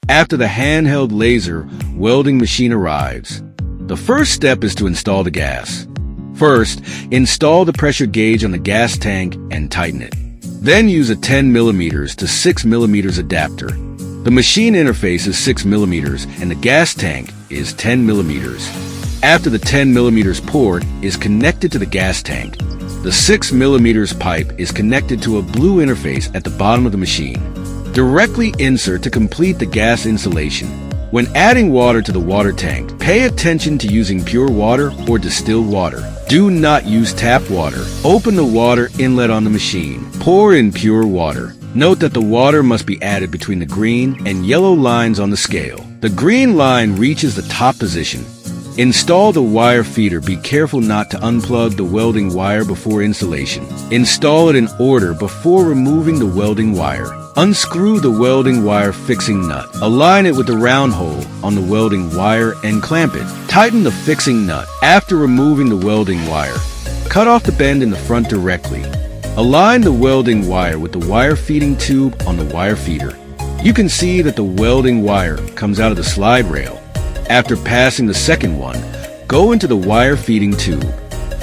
After the handheld laser welding machine arrives, the first step is to install the gas. First, install the pressure gauge on the gas tank and tighten it. Then use a 10 mm to 6 mm adapter. The machine interface is 6 mm and the gas tank is 10 mm. After the 10 mm port is connected to the gas tank, the 6 mm pipe is connected to a blue interface at the bottom of the machine. Directly insert to complete the gas installation. When adding water to the water tank, pay attention to using pure water or distilled water. Do not use tap water. Open the water inlet on the machine. Pour in pure water. Note that the water must be added between the green and yellow lines on the scale. The green line reaches the top position. Install the wire feeder. Be careful not to unplug the welding wire before installation. Install it in order before removing the welding wire. Unscrew the welding wire fixing nut. Align it with the round hole on the welding wire and clamp it. Tighten the fixing nut. After removing the welding wire, cut off the bend in the front directly. Align the welding wire with the wire feeding tube on the wire feeder. You can see that the welding wire comes out of the slide rail. After passing the second one, go into the wire feeding tube.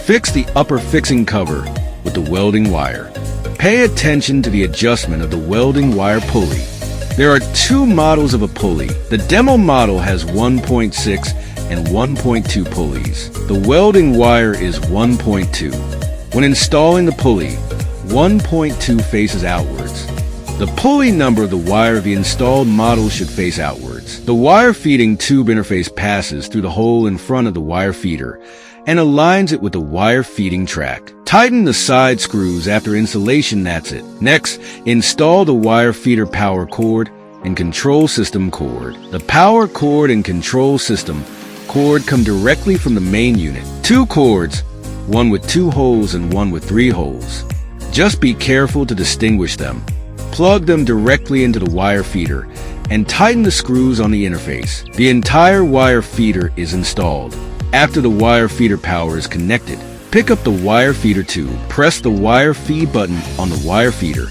Fix the upper fixing cover with the welding wire. Pay attention to the adjustment of the welding wire pulley. There are two models of a pulley. The demo model has 1.6 and 1.2 pulleys. The welding wire is 1.2. When installing the pulley, 1.2 faces outwards. The pulley number of the wire of the installed model should face outwards. The wire feeding tube interface passes through the hole in front of the wire feeder and aligns it with the wire feeding track. Tighten the side screws after installation. That's it. Next, install the wire feeder power cord and control system cord. The power cord and control system cord come directly from the main unit. Two cords, one with 2 holes and one with 3 holes. Just be careful to distinguish them. Plug them directly into the wire feeder and tighten the screws on the interface. The entire wire feeder is installed. After the wire feeder power is connected, pick up the wire feeder tube. Press the wire feed button on the wire feeder.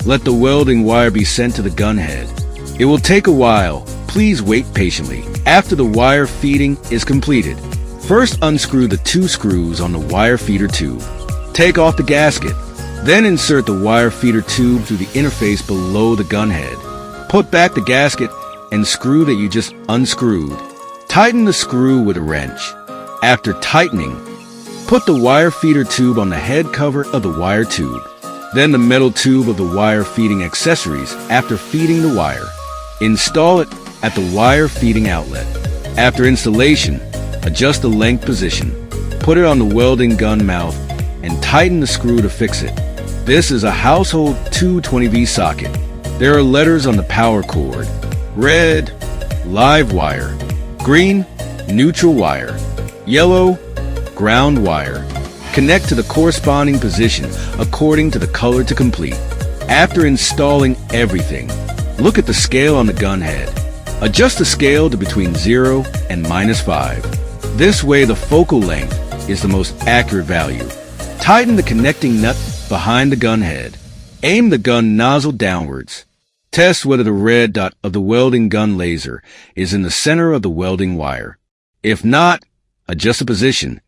Let the welding wire be sent to the gun head. It will take a while. Please wait patiently. After the wire feeding is completed, first unscrew the 2 screws on the wire feeder tube. Take off the gasket. Then insert the wire feeder tube through the interface below the gun head. Put back the gasket and screw that you just unscrewed. Tighten the screw with a wrench. After tightening, put the wire feeder tube on the head cover of the wire tube. Then the metal tube of the wire feeding accessories after feeding the wire. Install it at the wire feeding outlet. After installation, adjust the length position. Put it on the welding gun mouth and tighten the screw to fix it. This is a household 220V socket. There are letters on the power cord: red, live wire; green, neutral wire; yellow, ground wire. Connect to the corresponding position according to the color to complete. After installing everything, look at the scale on the gun head. Adjust the scale to between 0 and -5. This way the focal length is the most accurate value. Tighten the connecting nut behind the gun head. Aim the gun nozzle downwards. Test whether the red dot of the welding gun laser is in the center of the welding wire. If not, adjust the position